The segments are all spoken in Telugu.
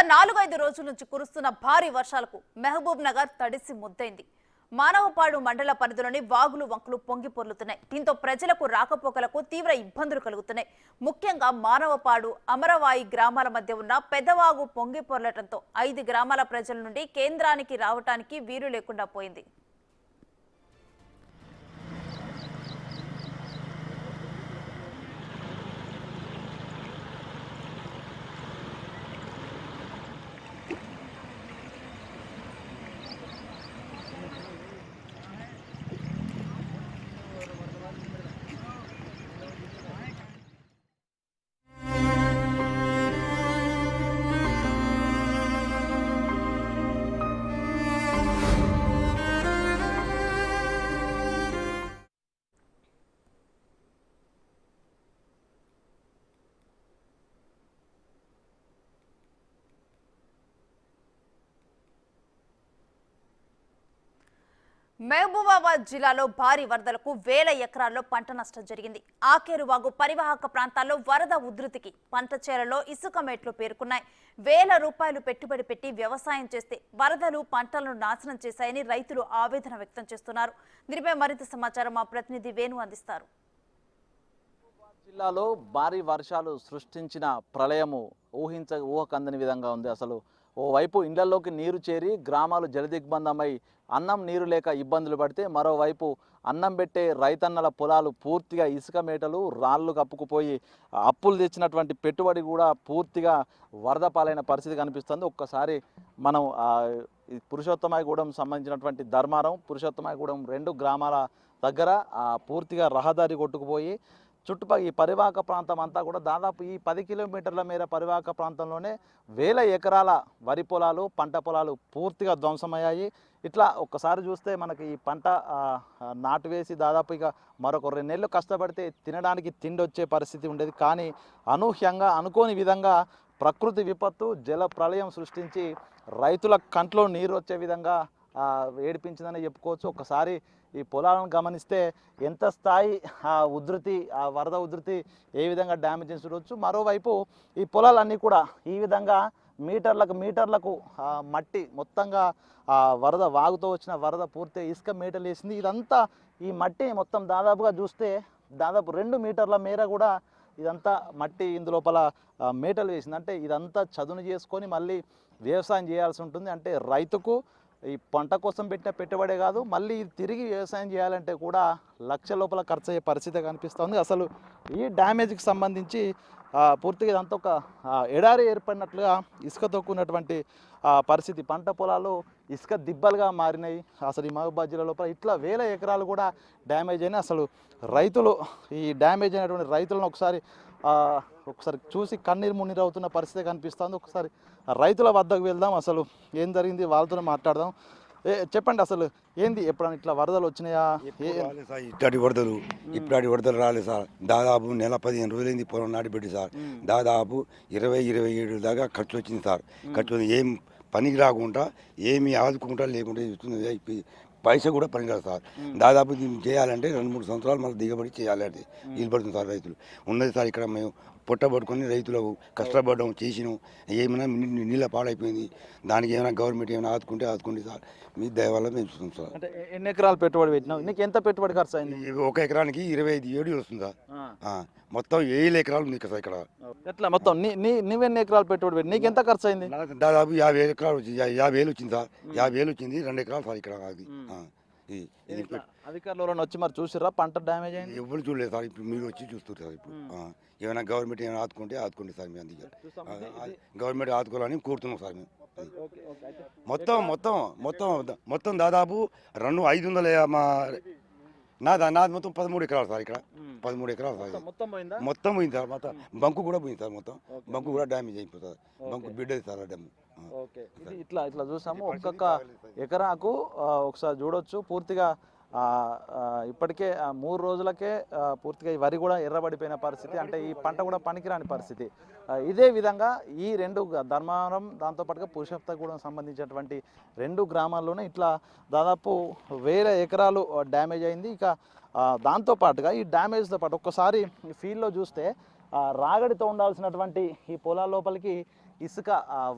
4-5 రోజుల నుంచి కురుస్తున్న భారీ వర్షాలకు మహబూబ్ నగర్ తడిసి ముద్దైంది. మానవపాడు మండల పరిధిలోని వాగులు వంకలు పొంగి పొర్లుతున్నాయి. దీంతో ప్రజలకు రాకపోకలకు తీవ్ర ఇబ్బందులు కలుగుతున్నాయి. ముఖ్యంగా మానవపాడు అమరవాయి గ్రామాల మధ్య ఉన్న పెద్దవాగు పొంగి పొర్లటంతో 5 గ్రామాల ప్రజల నుండి కేంద్రానికి రావటానికి వీలు లేకుండా పోయింది. మహబూబాబాద్ జిల్లాలో భారీ వరదలకు వేల ఎకరాల్లో పంట నష్టం జరిగింది. ఆకేరువాగు పరివాహక ప్రాంతాల్లో వరద ఉధృతికి పంట చేలలో ఇసుక మేట్లు పేరుకున్నాయి. వేల రూపాయలు పెట్టుబడి పెట్టి వ్యవసాయం చేస్తే వరదలు పంటలను నాశనం చేశాయని రైతులు ఆవేదన వ్యక్తం చేస్తున్నారు. దీనిపై మరింత సమాచారం మా ప్రతినిధి వేణు అందిస్తారు. జిల్లాలో భారీ వర్షాలు సృష్టించిన ప్రళయము ఊహకందని విధంగా ఉంది. అసలు ఓవైపు ఇండ్లలోకి నీరు చేరి గ్రామాలు జలదిగ్బంధమై అన్నం నీరు లేక ఇబ్బందులు పడితే, మరోవైపు అన్నం పెట్టే రైతన్నల పొలాలు పూర్తిగా ఇసుక మేటలు రాళ్ళు కప్పుకుపోయి అప్పులు తెచ్చినటువంటి పెట్టుబడి కూడా పూర్తిగా వరద పాలైన పరిస్థితి కనిపిస్తుంది. ఒక్కసారి మనం పురుషోత్తమాయగూడెం సంబంధించినటువంటి ధర్మారం, పురుషోత్తమాయగూడెం 2 గ్రామాల దగ్గర పూర్తిగా రహదారి కొట్టుకుపోయి చుట్టుపక్కల ఈ పరివాహక ప్రాంతం అంతా కూడా దాదాపు ఈ 10 కిలోమీటర్ల మేర పరివాహక ప్రాంతంలోనే వేల ఎకరాల వరి పొలాలు, పంట పొలాలు పూర్తిగా ధ్వంసమయ్యాయి. ఇట్లా ఒక్కసారి చూస్తే మనకి ఈ పంట నాటు వేసి దాదాపు ఇక మరొక 2 నెలలు కష్టపడితే తినడానికి తిండి వచ్చే పరిస్థితి ఉండేది. కానీ అనూహ్యంగా అనుకోని విధంగా ప్రకృతి విపత్తు జల ప్రళయం సృష్టించి రైతుల కంట్లో నీరు వచ్చే విధంగా ఏడిపించిందని చెప్పుకోవచ్చు. ఒక్కసారి ఈ పొలాలను గమనిస్తే ఎంత స్థాయి ఉధృతి, వరద ఉధృతి ఏ విధంగా డ్యామేజ్ చేసి చూడవచ్చు. మరోవైపు ఈ పొలాలన్నీ కూడా ఈ విధంగా మీటర్లకు మట్టి మొత్తంగా వరద వాగుతో వచ్చిన వరద పూర్తి ఇసుక మేటలు వేసింది. ఇదంతా ఈ మట్టి మొత్తం దాదాపుగా చూస్తే దాదాపు 2 మీటర్ల మేర కూడా ఇదంతా మట్టి ఇందులోపల మేటలు వేసింది. అంటే ఇదంతా చదును చేసుకొని మళ్ళీ వ్యవసాయం చేయాల్సి ఉంటుంది. అంటే రైతుకు ఈ పంట కోసం పెట్టిన పెట్టుబడే కాదు, మళ్ళీ తిరిగి వ్యవసాయం చేయాలంటే కూడా లక్షల లోపల ఖర్చు అయ్యే పరిస్థితి కనిపిస్తుంది. అసలు ఈ డ్యామేజ్కి సంబంధించి పూర్తిగా ఇదంతా ఒక ఎడారి ఏర్పడినట్లుగా ఇసుకతో కూడినటువంటి పరిస్థితి. పంట పొలాలు ఇసుక దిబ్బలుగా మారినాయి. అసలు ఈ మహబూబాబాద్ జిల్లా లోపల ఇట్లా వేల ఎకరాలు కూడా డ్యామేజ్ అయినాయి. అసలు రైతులు ఈ డ్యామేజ్ అయినటువంటి రైతులను ఒకసారి చూసి కన్నీరు మున్నీరు అవుతున్న పరిస్థితి కనిపిస్తుంది. ఒకసారి రైతుల వద్దకు వెళ్దాం, అసలు ఏం జరిగింది వాళ్ళతో మాట్లాడదాం. చెప్పండి, అసలు ఏంది ఎప్పుడన్నా ఇట్లా వరదలు వచ్చినాయా? ఇట్లాంటి వరదలు రాలేదు సార్. దాదాపు నెల 15 రోజులైంది పొలం నాటిపెట్టి సార్. దాదాపు 20-27 దాకా ఖర్చు వచ్చింది సార్. ఖర్చు ఏం పనికి రాకుండా ఏమి ఆదుకుంటా లేకుండా పైసా కూడా పనికిరాదు సార్. దాదాపు దీన్ని చేయాలంటే 2-3 సంవత్సరాలు మళ్ళీ దిగబడి చేయాలంటే వీలు పడుతుంది సార్. రైతులు ఉన్నది సార్. ఇక్కడ మేము పొట్టబట్టుకొని రైతులకు కష్టపడడం చేసినాం. ఏమైనా నీళ్ళ పాడైపోయింది. దానికి ఏమైనా గవర్నమెంట్ ఏమైనా ఆదుకుంటే సార్. మీ దయ వల్ల మేము చూస్తాం సార్. అంటే ఎన్ని ఎకరాలు పెట్టుబడి పెట్టినావు? నీకు ఎంత పెట్టుబడి ఖర్చు అయింది? 1 ఎకరానికి 25,000 వస్తుంది సార్. మొత్తం 7 ఎకరాలు ఉంది సార్ ఇక్కడ. ఎట్లా మొత్తం నువ్వెన్ని ఎకరాలు పెట్టుబడి పెట్టి నీకు ఎంత ఖర్చు అయింది? దాదాపు 50 ఎకరాలు వచ్చింది. 50,000 వచ్చింది సార్. 50,000 వచ్చింది. 2 ఎకరాలు సార్ ఇక్కడ. అధికారులు వచ్చి మరి చూసిరా పంట డ్యామేజ్ అయింది? ఎవరు చూడలేదు సార్. ఇప్పుడు మీరు వచ్చి చూస్తారు సార్. ఇప్పుడు ఏమైనా గవర్నమెంట్ ఏమైనా ఆదుకుంటే సార్. మేము అందుకే గవర్నమెంట్ ఆదుకోవాలని కోరుతున్నాం సార్. మేము మొత్తం దాదాపు 500 నాది మొత్తం 13 ఎకరాలు సార్. ఇక్కడ 13 ఎకరాలు సార్. మొత్తం పోయింది సార్. మొత్తం బంకు కూడా పోయింది సార్. మొత్తం బంకు కూడా డ్యామేజ్ అయిపోతుంది. బంకు బిడ్డది సార్ డ్యామ్. ఇట్లా చూసాము. ఒక్కొక్క ఎకరాకు ఒకసారి చూడొచ్చు పూర్తిగా ఇప్పటికే 3 రోజులకే పూర్తిగా ఈ వరి కూడా ఎర్రబడిపోయిన పరిస్థితి. అంటే ఈ పంట కూడా పనికిరాని పరిస్థితి. ఇదే విధంగా ఈ 2 ధర్మారం దాంతోపాటుగా పురుషోత్తగూడెం సంబంధించినటువంటి 2 గ్రామాల్లోనే ఇట్లా దాదాపు 1000 ఎకరాలు డ్యామేజ్ అయింది. ఇక దాంతోపాటుగా ఈ డ్యామేజ్తో పాటు ఒక్కసారి ఫీల్డ్లో చూస్తే రాగడితో ఉండాల్సినటువంటి ఈ పొలాల లోపలికి ఇసుక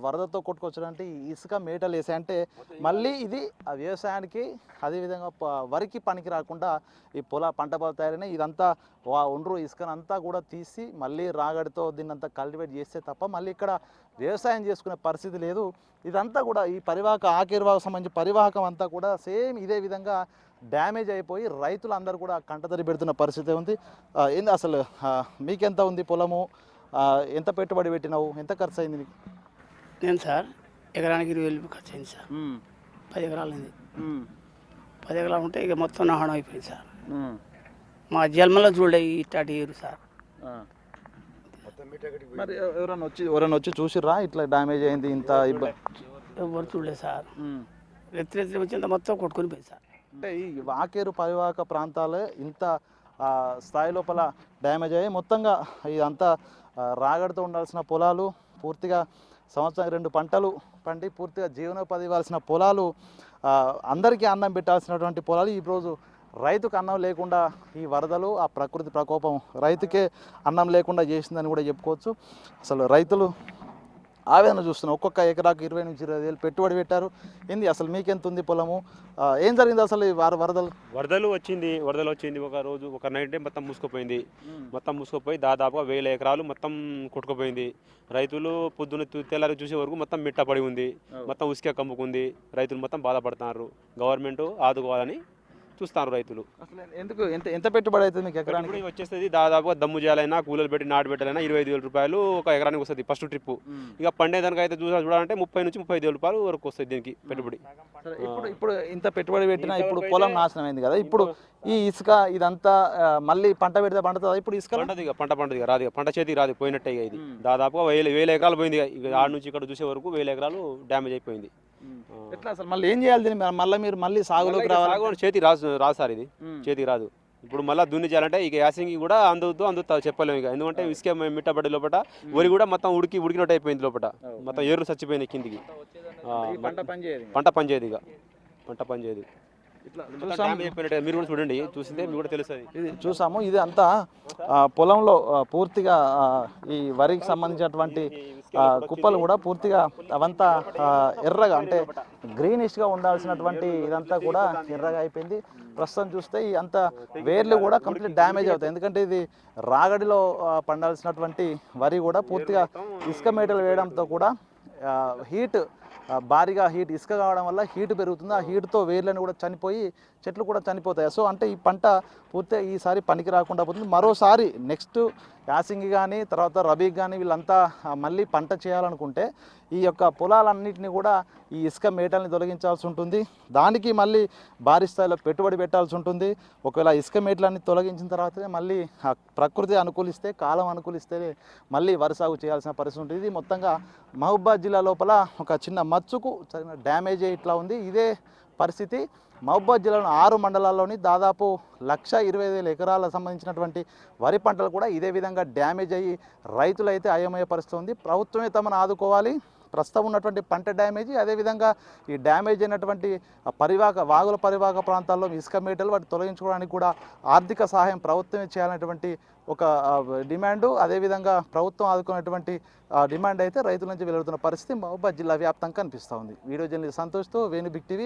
వరదతో కొట్టుకొచ్చడానికి ఇసుక మేటలు వేసాయి అంటే మళ్ళీ ఇది ఆ వ్యవసాయానికి అదేవిధంగా వరికి పనికి రాకుండా ఈ పంట పొలాలు తయారైనాయి. ఇదంతా ఒండ్రు ఇసుకనంతా కూడా తీసి మళ్ళీ రాగడితో దీన్నంతా కల్టివేట్ చేస్తే తప్ప మళ్ళీ ఇక్కడ వ్యవసాయం చేసుకునే పరిస్థితి లేదు. ఇదంతా కూడా ఈ ఆఖరివాకు సంబంధించి పరివాహకం అంతా కూడా సేమ్ ఇదే విధంగా డ్యామేజ్ అయిపోయి రైతులందరూ కూడా కంటతడి పెడుతున్న పరిస్థితి ఉంది. ఏంది అసలు మీకెంత ఉంది పొలము, ఎంత పెట్టుబడి పెట్టినావు, ఎంత ఖర్చు అయింది నీకు? నేను సార్ ఎకరానికి 20,000 ఖర్చు అయింది సార్. 10 ఎకరాలు ఉంది. 10 ఎకరాలు ఉంటే ఇక మొత్తం నాహనం అయిపోయింది సార్. మా జన్మలో చూడే ఇట్లాంటి ఏరు సార్. మరి ఎవరైనా వచ్చి చూసిర్రా ఇట్లా డ్యామేజ్ అయింది ఇంత ఇబ్బంది? ఎవరు చూడలేదు సార్. రెత్తి వచ్చింత మొత్తం కొట్టుకుని పోయింది సార్. అంటే ఈ వాకేరు పరివాహక ప్రాంతాలే ఇంత స్థాయి లోపల డ్యామేజ్ అయ్యాయి. మొత్తంగా ఇదంతా రాగడితో ఉండాల్సిన పొలాలు, పూర్తిగా సంవత్సరానికి 2 పంటలు పండి పూర్తిగా జీవనోపాధి ఇవ్వాల్సిన పొలాలు, అందరికీ అన్నం పెట్టాల్సినటువంటి పొలాలు ఈరోజు రైతుకు అన్నం లేకుండా ఈ వరదలు, ఆ ప్రకృతి ప్రకోపం రైతుకే అన్నం లేకుండా చేసిందని కూడా చెప్పుకోవచ్చు. అసలు రైతులు ఆవేదన చూస్తున్నాం. ఒక్కొక్క ఎకరాకు 20 నుంచి 25 వేలు పెట్టుబడి పెట్టారు. ఏంది అసలు మీకెంత ఉంది పొలము, ఏం జరిగింది అసలు ఈ వరదలు వచ్చింది ఒక రోజు ఒక నైట్ మొత్తం మూసుకుపోయి దాదాపుగా 1000 ఎకరాలు మొత్తం కొట్టుకుపోయింది. రైతులు పొద్దున్న తెల్లారి చూసే వరకు మొత్తం మిట్ట పడి ఉంది, మొత్తం ఉసుక కమ్ముకుంది. రైతులు మొత్తం బాధపడుతున్నారు. గవర్నమెంట్ ఆదుకోవాలని చూస్తారు రైతులు. అసలు ఎందుకు ఎంత పెట్టుబడి అవుతుంది మీకు ఎకరానికి? వచ్చేస్తుంది దాదాపుగా దమ్ము చేయాలైనా కూలీలు పెట్టి నాటు పెట్టాలైనా 25,000 రూపాయలు ఒక ఎకరానికి వస్తుంది ఫస్ట్ ట్రిప్. ఇక పండేదానికి అయితే చూడాలంటే 30 నుంచి 35,000 రూపాయలు వరకు వస్తుంది దీనికి పెట్టుబడి. ఇప్పుడు ఇంత పెట్టుబడి పెట్టినా ఇప్పుడు పొలం నాశనం అయింది కదా, ఇప్పుడు ఈ ఇసుక ఇదంతా మళ్ళీ పంట పెడితే పండుతుందా? ఇప్పుడు ఇసుక పంట పండుది రాదు, పంట చేతికి రాదు, పోయినట్టే. ఇది దాదాపుగా 1000 ఎకరాలు పోయింది. ఇక ఆడ నుంచి ఇక్కడ చూసే వరకు 1000 ఎకరాలు డ్యామేజ్ అయిపోయింది. ఎట్లా అసలు మళ్ళీ ఏం చేయాలి దీన్ని? మీరు మళ్ళీ సాగులోకి రావాలి. చేతికి రాదు సార్, ఇది చేతికి రాదు. ఇప్పుడు మళ్ళీ దున్ని చేయాలంటే ఇక యాసింగి కూడా అందుతా చెప్పలేము. ఇక ఎందుకంటే ఇసుక మిట్టబడి లోపల వరి కూడా మొత్తం ఉడికినట్టు అయిపోయింది. లోపల మొత్తం ఏర్లు చచ్చిపోయింది కిందికి. పంట పనిచేయదు, ఇక పంట పనిచేయదు. మీరు కూడా చూడండి, చూస్తే మీకు కూడా తెలుస్తుంది. ఇది చూసాము, ఇది అంతా పొలంలో పూర్తిగా ఈ వరికి సంబంధించినటువంటి కుప్పలు కూడా పూర్తిగా అవంతా ఎర్రగా అంటే గ్రీనిష్గా ఉండాల్సినటువంటి ఇదంతా కూడా ఎర్రగా అయిపోయింది. ప్రస్తుతం చూస్తే ఈ అంత వేర్లు కూడా కంప్లీట్ డ్యామేజ్ అవుతాయి. ఎందుకంటే ఇది రాగడిలో పండాల్సినటువంటి వరి కూడా పూర్తిగా ఇసుక మేటలు వేయడంతో కూడా భారీగా హీట్ ఇసుక కావడం వల్ల హీట్ పెరుగుతుంది. ఆ హీట్తో వేర్లను కూడా చనిపోయి చెట్లు కూడా చనిపోతాయి. సో అంటే ఈ పంట పూర్తిగా ఈసారి పనికి రాకుండా పోతుంది. మరోసారి నెక్స్ట్ యాసింగి కానీ తర్వాత రబీకి కానీ వీళ్ళంతా మళ్ళీ పంట చేయాలనుకుంటే ఈ యొక్క పొలాలన్నింటినీ కూడా ఈ ఇసుక మేటల్ని తొలగించాల్సి ఉంటుంది. దానికి మళ్ళీ భారీ స్థాయిలో పెట్టుబడి పెట్టాల్సి ఉంటుంది. ఒకవేళ ఇసుక మేటలన్నీ తొలగించిన తర్వాతనే మళ్ళీ ప్రకృతి అనుకూలిస్తే, కాలం అనుకూలిస్తే మళ్ళీ వరి సాగు చేయాల్సిన పరిస్థితి ఉంటుంది. ఇది మొత్తంగా మహబూబాబాద్ జిల్లా లోపల ఒక చిన్న మచ్చుకు డ్యామేజ్ ఇట్లా ఉంది. ఇదే పరిస్థితి మహబూబాబాద్ జిల్లాలోని 6 మండలాల్లోని దాదాపు 1,20,000 ఎకరాలకు సంబంధించినటువంటి వరి పంటలు కూడా ఇదే విధంగా డ్యామేజ్ అయ్యి రైతులైతే అయోమయ పరిస్థితి ఉంది. ప్రభుత్వమే తమను ఆదుకోవాలి. ప్రస్తుతం ఉన్నటువంటి పంట డ్యామేజీ, అదేవిధంగా ఈ డ్యామేజ్ అయినటువంటి వాగుల పరివాహక ప్రాంతాల్లో ఇసుక మేటలు వాటి తొలగించుకోవడానికి కూడా ఆర్థిక సహాయం ప్రభుత్వమే చేయాలనేటువంటి ఒక డిమాండు, అదేవిధంగా ప్రభుత్వం ఆదుకునేటువంటి డిమాండ్ అయితే రైతుల నుంచి వెలువడుతున్న పరిస్థితి మహబూబాబాద్ జిల్లా వ్యాప్తంగా కనిపిస్తూ ఉంది. వీడియో జర్నలిస్ట్ సంతోష్తో వేణు బిగ్ టీవీ.